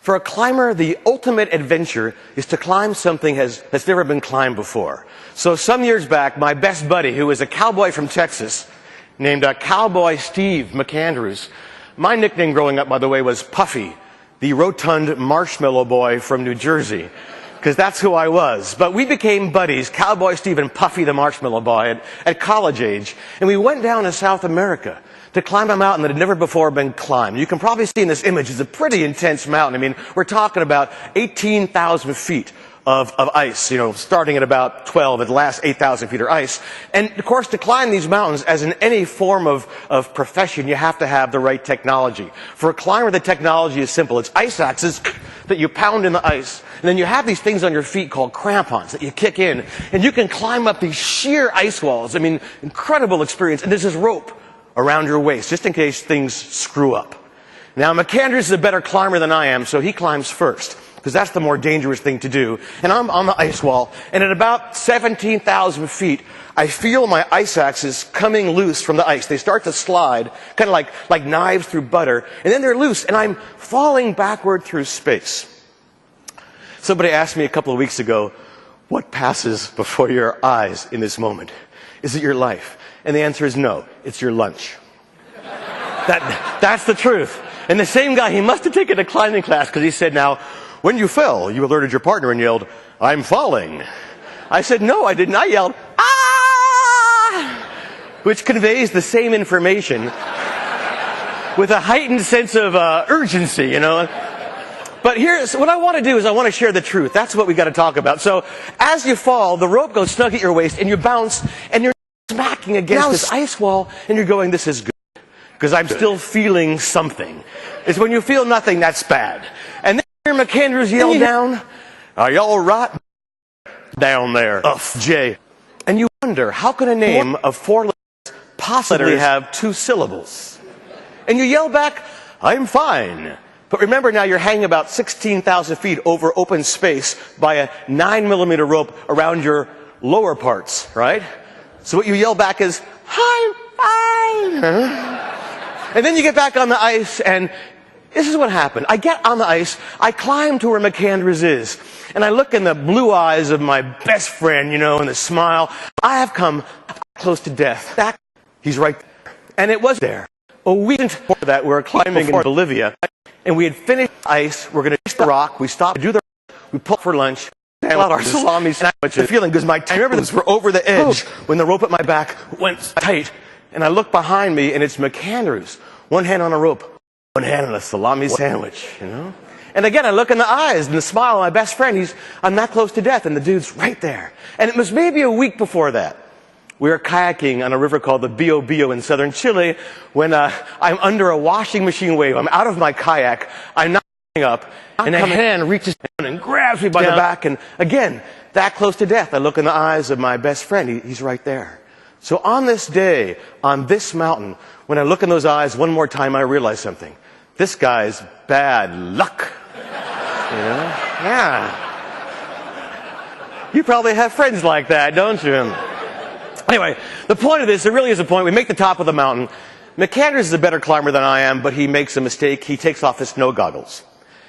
For a climber, the ultimate adventure is to climb something that's never been climbed before. So some years back, my best buddy, who was a cowboy from Texas, named Cowboy Steve McAndrews. My nickname growing up, by the way, was Puffy, the rotund marshmallow boy from New Jersey, because that's who I was. But we became buddies, Cowboy Steve and Puffy the marshmallow boy, at college age. And we went down to South America to climb a mountain that had never before been climbed. You can probably see in this image, it's a pretty intense mountain. I mean, we're talking about 18,000 feet of ice, starting at about 12, at the last 8,000 feet are ice. And of course, to climb these mountains, as in any form of profession, you have to have the right technology. For a climber, the technology is simple. It's ice axes that you pound in the ice. And then you have these things on your feet called crampons that you kick in. And you can climb up these sheer ice walls. I mean, incredible experience. And there's this rope around your waist, just in case things screw up. Now, McAndrews is a better climber than I am, so he climbs first, because that's the more dangerous thing to do. And I'm on the ice wall, and at about 17,000 feet, I feel my ice axes coming loose from the ice. They start to slide, kind of like knives through butter, and then they're loose, and I'm falling backward through space. Somebody asked me a couple of weeks ago, what passes before your eyes in this moment? Is it your life? And the answer is no, it's your lunch. That's the truth. And the same guy, he must have taken a climbing class, because he said, now, when you fell, you alerted your partner and yelled, I'm falling. I said, no, I didn't. I yelled, ah! Which conveys the same information with a heightened sense of urgency, But here's what I want to do is I want to share the truth. That's what we got to talk about. So as you fall, the rope goes snug at your waist, and you bounce, and you're smacking against this ice wall, and you're going, this is good, because I'm still feeling something. It's when you feel nothing, that's bad. And then McAndrews yell down, are you all right down there, Jay? And you wonder, how can a name of 4 letters possibly have 2 syllables? And you yell back, I'm fine. But remember now, you're hanging about 16,000 feet over open space by a 9mm rope around your lower parts, right? So what you yell back is, I'm fine. And then you get back on the ice, and this is what happened. I get on the ice, I climb to where McAndrews is, and I look in the blue eyes of my best friend, and the smile. I have come close to death. He's right there. And it was there. A week before that, we were climbing in Bolivia, and we had finished the ice. We're going to reach the rock. We stopped to do the rock. We pulled for lunch. Out our salami sandwiches. The feeling, because I remember this, we're over the edge when the rope at my back went tight, and I look behind me, and it's McAndrews. One hand on a rope, one hand on a salami sandwich, And again, I look in the eyes and the smile of my best friend. I'm that close to death, and the dude's right there. And it was maybe a week before that. We were kayaking on a river called the Bio in southern Chile when I'm under a washing machine wave. I'm out of my kayak. I'm not up, and a hand reaches down and grabs me by the back, and again, that close to death. I look in the eyes of my best friend. He's right there. So on this day, on this mountain, when I look in those eyes one more time, I realize something. This guy's bad luck. Yeah. You probably have friends like that, don't you? Anyway, the point of this, there really is a point. We make the top of the mountain. McAndrews is a better climber than I am, but he makes a mistake. He takes off his snow goggles.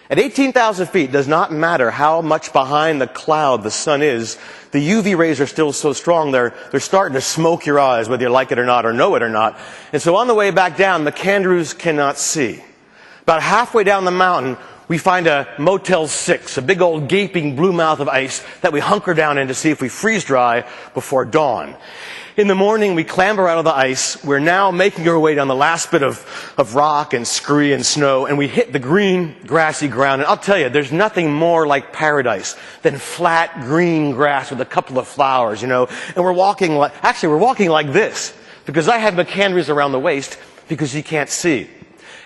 At 18,000 feet, does not matter how much behind the cloud the sun is, the UV rays are still so strong, they're starting to smoke your eyes, whether you like it or not, or know it or not. And so on the way back down, McAndrews cannot see. About halfway down the mountain, we find a Motel 6, a big old gaping blue mouth of ice that we hunker down in to see if we freeze dry before dawn. In the morning, we clamber out of the ice. We're now making our way down the last bit of rock and scree and snow, and we hit the green, grassy ground. And I'll tell you, there's nothing more like paradise than flat, green grass with a couple of flowers, And we're walking like this, because I have McAndrews around the waist because he can't see.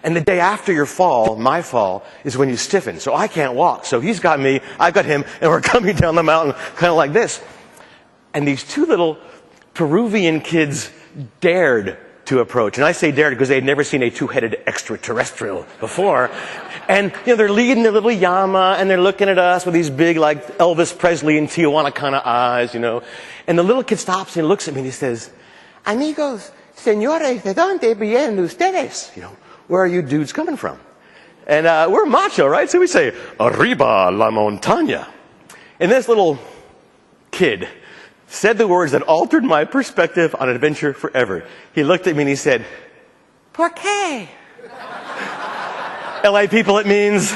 And the day after your fall, my fall, is when you stiffen. So I can't walk. So he's got me, I've got him, and we're coming down the mountain kind of like this. And these 2 little Peruvian kids dared to approach. And I say dared because they had never seen a 2-headed extraterrestrial before. And, they're leading their little llama, and they're looking at us with these big, like Elvis Presley and Tijuana kind of eyes, And the little kid stops and looks at me and he says, Amigos, señores, ¿de dónde vienen ustedes? Where are you dudes coming from? And we're macho, right? So we say, arriba la montaña. And this little kid said the words that altered my perspective on adventure forever. He looked at me and he said, ¿Por qué? LA people, it means,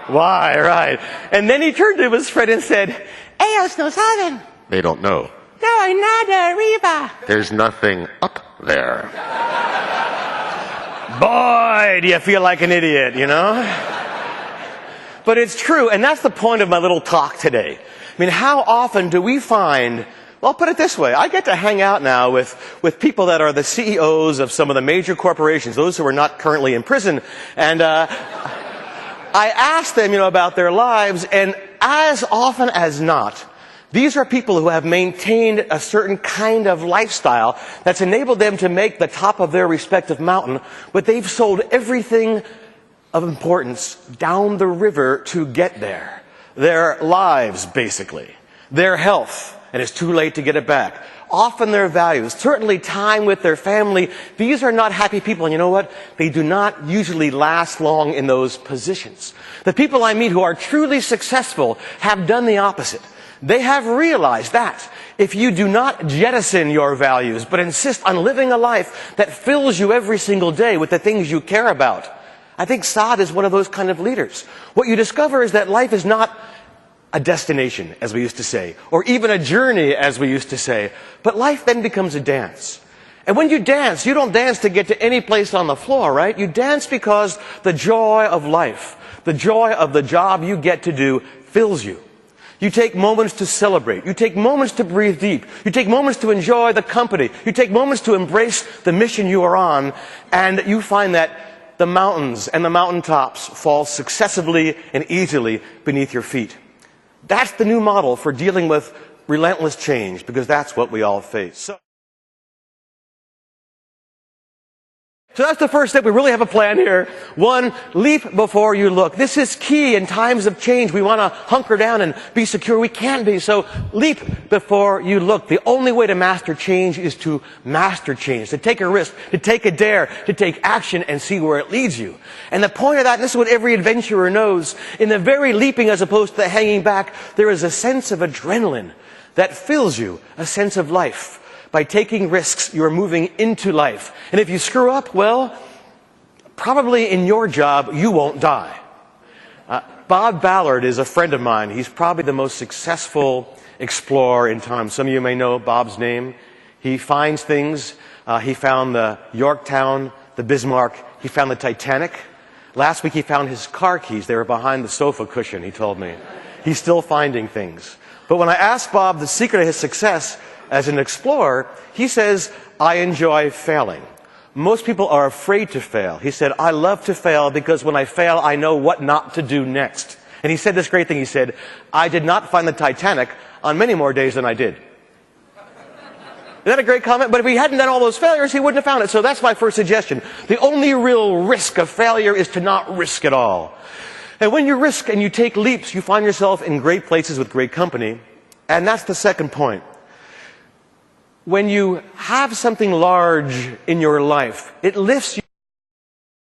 why, right? And then he turned to his friend and said, ellos no saben. They don't know. No hay nada arriba. There's nothing up there. Boy, do you feel like an idiot, you know? But it's true, and that's the point of my little talk today. I mean, how often do we find, well, I'll put it this way, I get to hang out now with people that are the CEOs of some of the major corporations, those who are not currently in prison, and I ask them, about their lives, and as often as not, these are people who have maintained a certain kind of lifestyle that's enabled them to make the top of their respective mountain, but they've sold everything of importance down the river to get there. Their lives, basically. Their health, and it's too late to get it back. Often their values, certainly time with their family. These are not happy people, and you know what? They do not usually last long in those positions. The people I meet who are truly successful have done the opposite. They have realized that if you do not jettison your values, but insist on living a life that fills you every single day with the things you care about, I think Saad is one of those kind of leaders. What you discover is that life is not a destination, as we used to say, or even a journey, as we used to say, but life then becomes a dance. And when you dance, you don't dance to get to any place on the floor, right? You dance because the joy of life, the joy of the job you get to do fills you. You take moments to celebrate. You take moments to breathe deep. You take moments to enjoy the company. You take moments to embrace the mission you are on, and you find that the mountains and the mountaintops fall successively and easily beneath your feet. That's the new model for dealing with relentless change, because that's what we all face. So that's the first step. We really have a plan here. 1, leap before you look. This is key in times of change. We want to hunker down and be secure. We can't be. So leap before you look. The only way to master change is to master change, to take a risk, to take a dare, to take action and see where it leads you. And the point of that, and this is what every adventurer knows, in the very leaping as opposed to the hanging back, there is a sense of adrenaline that fills you, a sense of life. By taking risks, you are moving into life. And if you screw up, well, probably in your job, you won't die. Bob Ballard is a friend of mine. He's probably the most successful explorer in time. Some of you may know Bob's name. He finds things. He found the Yorktown, the Bismarck. He found the Titanic. Last week he found his car keys. They were behind the sofa cushion, he told me. He's still finding things. But when I asked Bob the secret of his success as an explorer, he says, I enjoy failing. Most people are afraid to fail. He said, I love to fail because when I fail, I know what not to do next. And he said this great thing. He said, I did not find the Titanic on many more days than I did. Isn't that a great comment? But if he hadn't done all those failures, he wouldn't have found it. So that's my first suggestion. The only real risk of failure is to not risk at all. And when you risk and you take leaps, you find yourself in great places with great company. And that's the second point. When you have something large in your life, it lifts you.